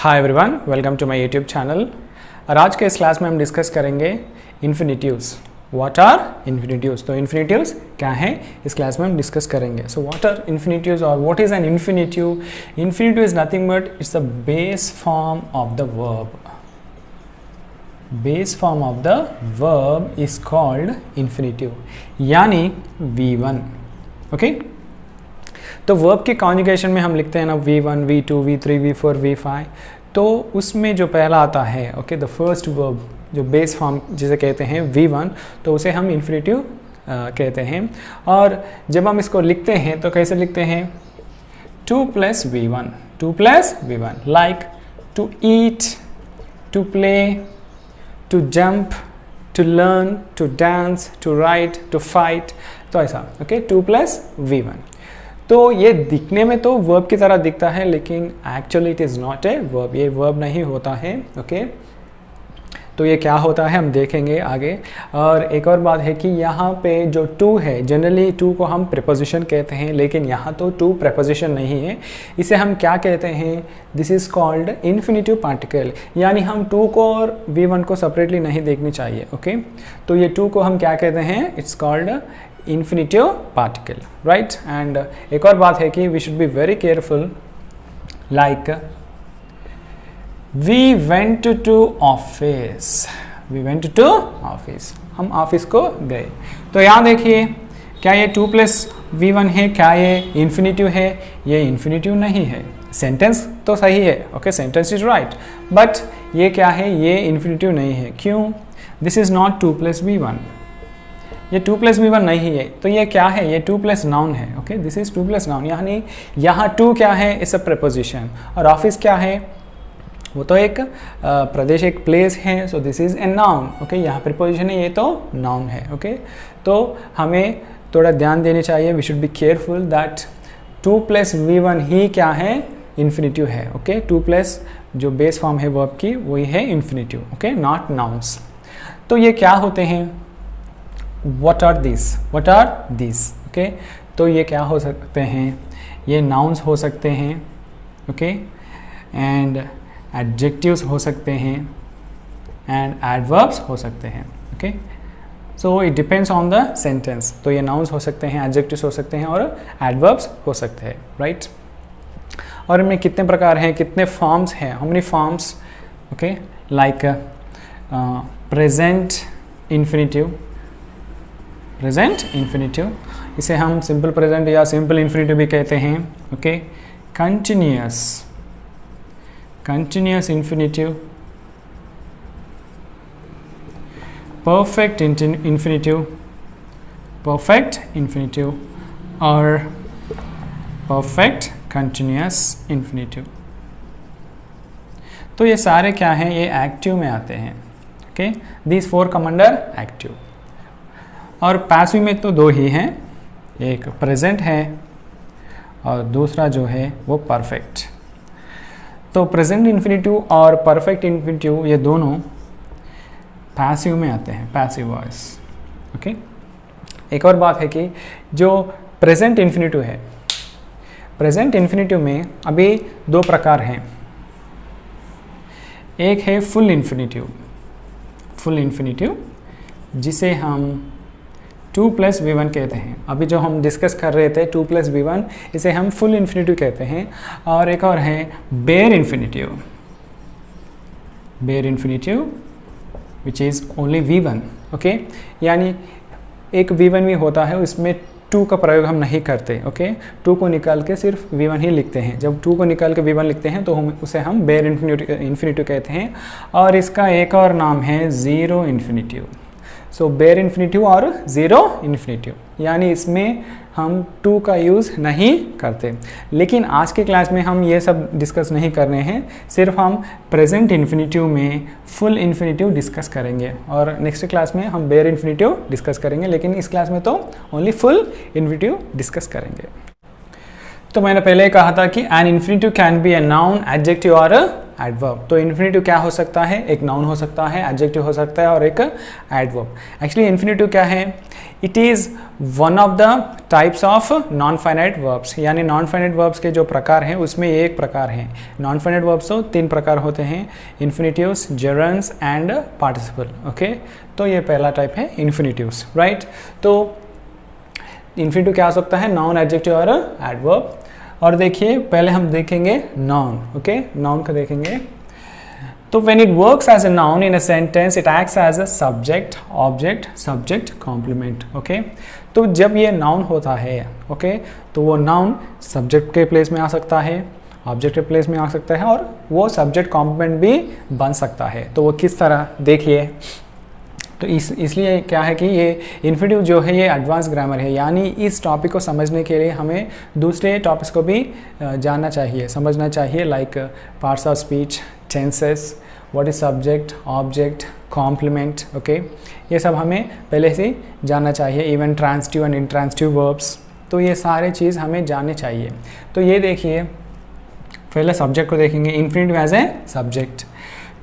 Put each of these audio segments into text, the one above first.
Hi everyone, welcome to my YouTube channel. और आज के इस क्लास में हम डिस्कस करेंगे इन्फिनिटिव्स। What are इन्फिनिटिव्स? तो इन्फिनिटिव्स क्या है इस क्लास में हम डिस्कस करेंगे। सो व्हाट आर इन्फिनिटिव्स और what is an infinitive? Infinitive is nothing but it's the base form of the verb. Base form of the verb is called infinitive, यानी V1। ओके, तो वर्ब के conjugation में हम लिखते हैं ना V1, V2, V3, V4, V5। तो उसमें जो पहला आता है, ओके, द फर्स्ट वर्ब जो बेस फॉर्म जिसे कहते हैं V1, तो उसे हम इन्फिनिटिव कहते हैं। और जब हम इसको लिखते हैं तो कैसे लिखते हैं? 2 + V1, 2 + V1, like to eat, to play, to jump, to learn, to dance, to write, to fight. तो ऐसा, ओके, 2 + V1। तो ये दिखने में तो वर्ब की तरह दिखता है, लेकिन actually it is not a verb. ये वर्ब नहीं होता है। ओके, तो ये क्या होता है हम देखेंगे आगे। और एक और बात है कि यहाँ पे जो टू है, जनरली टू को हम प्रीपोजिशन कहते हैं, लेकिन यहाँ तो टू प्रीपोजिशन नहीं है। इसे हम क्या कहते हैं? This is called infinitive particle, यानी हम टू को और V1 को सेपरेटली नहीं देखनी चाहिए। ओके, तो ये टू को हम क्या कहते हैं? It's called infinitive particle, right. And एक और बात है कि we should be very careful, like we went to office, we went to office, हम ऑफिस को गए। तो यहाँ देखिए, क्या ये 2 + V1 है? क्या ये इन्फिनिटिव है? ये इन्फिनिटिव नहीं है। सेंटेंस तो सही है, okay, sentence is right, but ये क्या है? ये इन्फिनिटिव नहीं है। क्यों? दिस इज नॉट 2 + V1, ये 2 + V1 नहीं है। तो ये क्या है? ये 2 + नाउन है। ओके, दिस इज 2 + नाउन, यानी यहाँ 2 क्या है? It's a preposition. और ऑफिस क्या है? वो तो एक प्रदेश, एक प्लेस है। So this is a noun. Okay, यहाँ प्रीपोजिशन है, ये तो नाउन है। ओके, तो हमें थोड़ा ध्यान देने चाहिए। We should be careful that 2 + V1 ही क्या है? इन्फिनिटिव है। ओके, 2 + जो बेस फॉर्म है वर्ब की, वही है इन्फिनिटिव। Okay, not nouns. तो ये क्या होते हैं? What are these? What are these? Okay, तो ये क्या हो सकते हैं? ये nouns हो सकते हैं, okay, and adjectives हो सकते हैं, and adverbs हो सकते हैं। Okay, so it depends on the sentence। तो ये nouns हो सकते हैं, adjectives हो सकते हैं और adverbs हो सकते हैं, right? और इनमें कितने प्रकार हैं, कितने forms हैं? How many forms? Okay, like present infinitive, present infinitive, इसे हम सिंपल प्रेजेंट या सिंपल इन्फिनिटिव भी कहते हैं। Okay, continuous, continuous infinitive, perfect infinitive, perfect infinitive और परफेक्ट कंटिन्यूअस इन्फिनिटिव। तो ये सारे क्या हैं? ये एक्टिव में आते हैं। Okay, these 4 come under active. और पैसिव में तो 2 ही हैं, एक प्रेजेंट है और दूसरा जो है वो परफेक्ट। तो प्रेजेंट इन्फिनिटिव और परफेक्ट इन्फिनिटिव ये दोनों पैसिव में आते हैं, पैसिव वॉइस। ओके, एक और बात है कि जो प्रेजेंट इन्फिनिटिव है, प्रेजेंट इन्फिनिटिव में अभी 2 प्रकार हैं। एक है फुल इन्फिनिटिव, फुल इन्फिनिटिव जिसे हम 2 + V1 कहते हैं। अभी जो हम डिस्कस कर रहे थे 2 + V1, इसे हम फुल इन्फिनिटिव कहते हैं। और एक और है bare infinitive, bare infinitive which is only V1। Okay, यानी एक V1 भी होता है, उसमें 2 का प्रयोग हम नहीं करते। ओके, 2 को निकाल के सिर्फ V1 ही लिखते हैं। जब 2 को निकाल के V1 लिखते हैं तो उसे हम बेयर इन्फिनिटिव कहते हैं। और इसका एक और नाम है ज़ीरो इन्फिनिटिव। सो बेयर इन्फिनिटिव और ज़ीरो इन्फिनिटिव, यानी इसमें हम 2 का यूज़ नहीं करते। लेकिन आज के क्लास में हम ये सब डिस्कस नहीं करने हैं, सिर्फ हम प्रेजेंट इन्फिनिटिव में फुल इन्फिनिटिव डिस्कस करेंगे। और नेक्स्ट क्लास में हम बेयर इन्फिनिटिव डिस्कस करेंगे, लेकिन इस क्लास में तो ओनली फुल इन्फिनिटिव डिस्कस करेंगे। तो मैंने पहले कहा था कि an infinitive can be a noun, adjective और एडवर्ब। तो इन्फिनिटिव क्या हो सकता है, एक नाउन हो सकता है, एडजेक्टिव हो सकता है और एक एडवर्ब। एक्चुअली इन्फिनिटिव क्या है, it is one of the types of non finite verbs, यानी नॉन फाइनाइट वर्ब्स के जो प्रकार हैं उसमें ये एक प्रकार है। नॉन फाइनाइट वर्ब्स तो 3 प्रकार होते हैं, इन्फिनिटिव्स, जेरंड्स एंड पार्टिसिपल। ओके, तो ये पहला टाइप है इन्फिनिटिव्स, राइट। तो इन्फिनिटिव क्या हो सकता है, नाउन, एडजेक्टिव और एडवर्ब। और देखिए पहले हम देखेंगे नाउन। ओके, नाउन का देखेंगे। तो when it works as a noun in a sentence it acts as a subject, object, subject, complement. Okay, तो जब ये नाउन होता है, ओके, तो वो नाउन सब्जेक्ट के प्लेस में आ सकता है, ऑब्जेक्ट के प्लेस में आ सकता है और वो सब्जेक्ट कॉम्प्लीमेंट भी बन सकता है। तो वो किस तरह, देखिए। तो इसलिए क्या है कि ये इन्फिनिटिव जो है ये एडवांस ग्रामर है, यानी इस टॉपिक को समझने के लिए हमें दूसरे टॉपिक्स को भी जानना चाहिए, समझना चाहिए, like parts of speech, tenses, what is subject, object, complement. Okay, ये सब हमें पहले से जानना चाहिए, even transitive and intransitive verbs. तो ये सारे चीज़ हमें जानने चाहिए। तो ये देखिए, पहले सब्जेक्ट को देखेंगे, infinitive as a subject.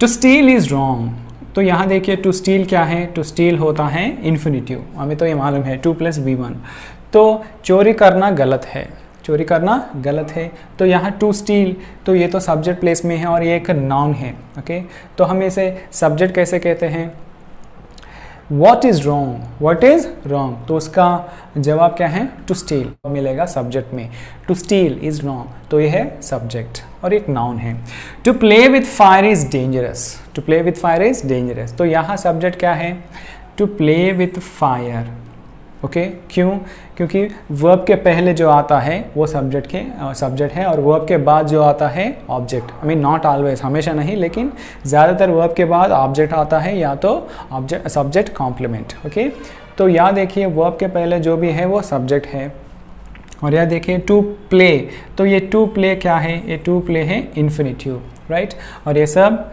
To steal is wrong. तो यहाँ देखिए टू स्टील क्या है, टू स्टील होता है इन्फिनिटिव, हमें तो ये मालूम है 2 + V1। तो चोरी करना गलत है, चोरी करना गलत है। तो यहाँ टू स्टील, तो ये तो सब्जेक्ट प्लेस में है और ये एक नाउन है। ओके, तो हम इसे सब्जेक्ट कैसे कहते हैं, what is wrong, what is wrong. तो उसका जवाब क्या है, टू स्टील मिलेगा सब्जेक्ट में, टू स्टील इज़ रॉन्ग। तो ये है सब्जेक्ट और एक नाउन है। To play with fire is dangerous, to play with fire is dangerous. तो यहाँ सब्जेक्ट क्या है, to play with fire. Okay, क्यों, क्योंकि वर्ब के पहले जो आता है वो सब्जेक्ट है और वर्ब के बाद जो आता है object. I mean not always, हमेशा नहीं, लेकिन ज़्यादातर वर्ब के बाद ऑब्जेक्ट आता है या तो ऑब्जेक्ट, सब्जेक्ट, कॉम्प्लीमेंट। ओके, तो यहाँ देखिए वर्ब के पहले जो भी है वो सब्जेक्ट है। और यह देखिए टू प्ले, तो ये टू प्ले क्या है, ये टू प्ले है इन्फिनिटिव, राइट। और ये सब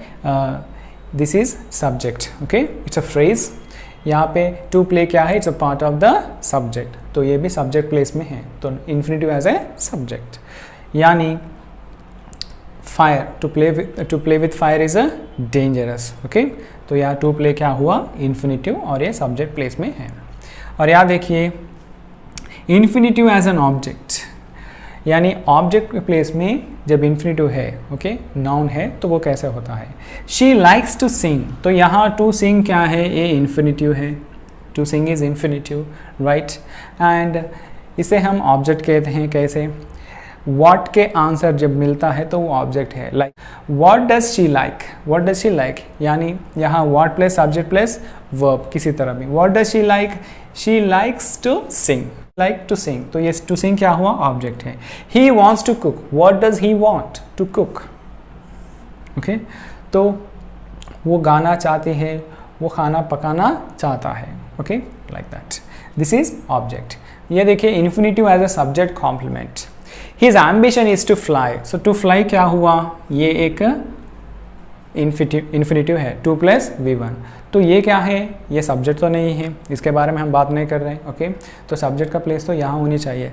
this is subject. Okay, it's a phrase. यहाँ पे टू प्ले क्या है, it's a part of the subject, तो ये भी सब्जेक्ट प्लेस में है। तो इन्फिनिटिव एज ए सब्जेक्ट। यानी fire, to play with fire is a dangerous. Okay, तो यहाँ टू प्ले क्या हुआ, इन्फिनिटिव, और ये सब्जेक्ट प्लेस में है। और यहाँ देखिए इन्फिनिटिव एज एन ऑब्जेक्ट, यानी ऑब्जेक्ट के प्लेस में जब इन्फिनिटिव है, ओके, नाउन है, तो वो कैसे होता है। शी लाइक्स टू सिंग, तो यहाँ टू सिंग क्या है, ये इन्फिनिटिव है, to sing is infinitive, right. And इसे हम ऑब्जेक्ट कहते हैं, कैसे, व्हाट के आंसर जब मिलता है तो वो ऑब्जेक्ट है। Like what does she like, what does she like, यानी यहाँ what plus subject plus verb, किसी तरह भी। What does she like, she likes to sing, like to sing, तो ये टू सिंग क्या हुआ, ऑब्जेक्ट है। He wants to cook, what does he want to cook. Okay, तो वो गाना चाहती है, वो खाना पकाना चाहता है। Okay, like that, this is object. ये देखिए infinitive as a subject, complement. His ambition is to fly, so to fly क्या हुआ, ये एक इन्फिनिटिव है, 2 + V1। तो ये क्या है, ये सब्जेक्ट तो नहीं है, इसके बारे में हम बात नहीं कर रहे हैं। ओके, तो सब्जेक्ट का प्लेस तो यहाँ होनी चाहिए,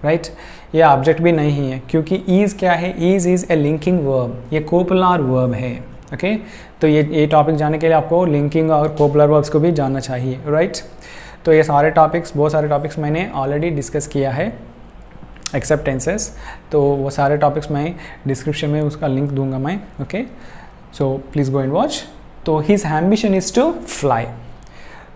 राइट। ये ऑब्जेक्ट भी नहीं है, क्योंकि ईज क्या है, is is a linking verb, ये कोपुलर वर्ब है। ओके, तो ये टॉपिक जानने के लिए आपको लिंकिंग और कोपुलर वर्ब्स को भी जानना चाहिए, राइट। तो ये सारे टॉपिक्स, बहुत सारे टॉपिक्स मैंने ऑलरेडी डिस्कस किया है, एक्सेप्ट टेंसेस। तो वो सारे टॉपिक्स मैं डिस्क्रिप्शन में उसका लिंक दूंगा मैं। Okay, so please go and watch. तो his ambition is to fly,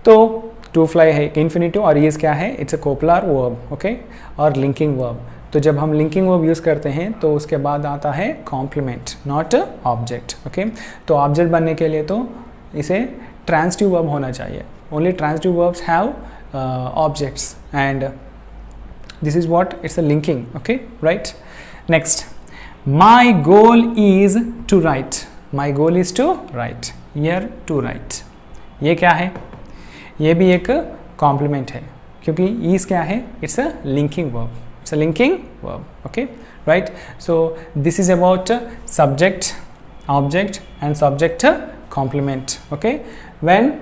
तो टू फ्लाई है इन्फिनिटिव और इज क्या है, it's a copular verb. Okay, और लिंकिंग वर्ब। तो जब हम लिंकिंग वर्ब यूज़ करते हैं तो उसके बाद आता है कॉम्प्लीमेंट, नॉट ऑब्जेक्ट। ओके, तो ऑब्जेक्ट बनने के लिए तो इसे ट्रांसिटिव वर्ब होना चाहिए। Only transitive verbs have objects and this is what, it's a linking. Okay, right. Next, my goal is to write, my goal is to write, here to write, ये क्या है, ये भी एक कॉम्प्लीमेंट है, क्योंकि is क्या है, it's a linking verb, it's a linking verb. Okay, right. So this is about subject, object and subject complement. Okay, when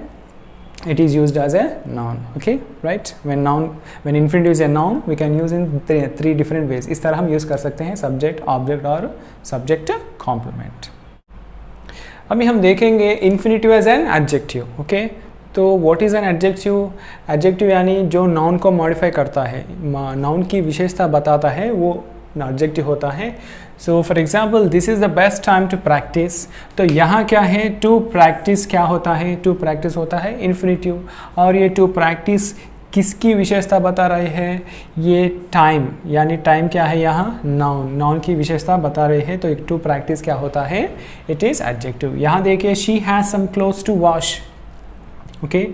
it is used as a noun. Okay, right? When infinitive is a noun, we can use in three different ways. इस तरह हम use कर सकते हैं subject, object और subject complement. अभी हम देखेंगे infinitive as an adjective. Okay, तो what is an adjective? Adjective यानी जो noun को modify करता है, noun की विशेषता बताता है, वो adjective होता है. So for example, this is the best time to practice. तो यहाँ क्या है, to practice क्या होता है, to practice होता है infinitive, और ये to practice किसकी विशेषता बता रहे हैं, ये time, यानी time क्या है यहाँ, noun की विशेषता बता रहे हैं. तो to practice क्या होता है, it is adjective. यहाँ देखिए, she has some clothes to wash. Okay,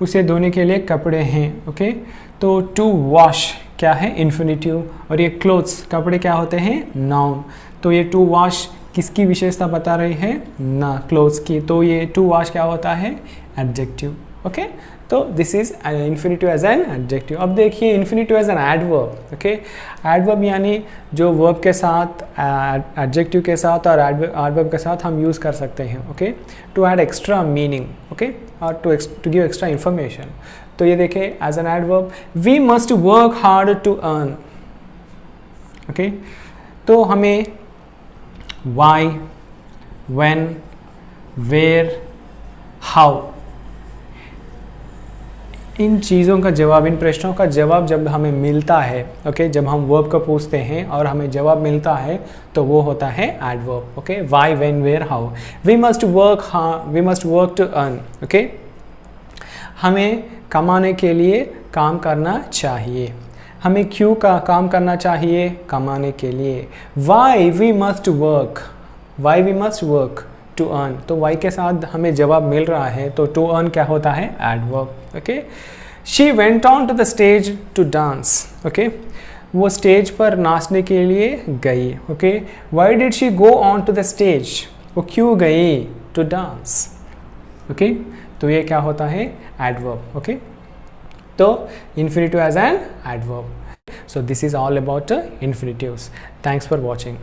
उसे धोने के लिए कपड़े हैं. Okay, तो to wash क्या है, इन्फिनिटिव, और ये क्लोथ्स कपड़े क्या होते हैं, नाउन. तो ये टू वॉश किसकी विशेषता बता रही है, ना क्लोथ्स की. तो ये टू वॉश क्या होता है, एडजेक्टिव. ओके, तो this is infinitive as an adjective. अब देखिए infinitive as an adverb. Okay, adverb यानी जो वर्ब के साथ, एडजेक्टिव के साथ और एडवर्ब के साथ हम यूज़ कर सकते हैं. Okay, to add extra meaning. Okay, और टू गिव एक्स्ट्रा इंफॉर्मेशन. तो ये देखिए, as an adverb, we must work hard to earn. Okay, तो हमें वाई, व्हेन, वेयर, हाउ, इन चीज़ों का जवाब, इन प्रश्नों का जवाब जब हमें मिलता है, ओके, जब हम वर्ब को पूछते हैं और हमें जवाब मिलता है, तो वो होता है adverb. Okay, why, when, where, how. We must work to earn. Okay, हमें कमाने के लिए काम करना चाहिए. हमें क्यों काम करना चाहिए, कमाने के लिए. Why we must work to earn. तो वाई के साथ हमें जवाब मिल रहा है, तो टू अर्न क्या होता है, adverb. Okay, she went on to the stage to dance. Okay, वो स्टेज पर नाचने के लिए गई. Okay, why did she go on to the stage, वो क्यों गई, टू डांस. ओके, तो ये क्या होता है, एडवर्ब. ओके, तो infinitive as an adverb. So this is all about infinitives. Thanks for watching.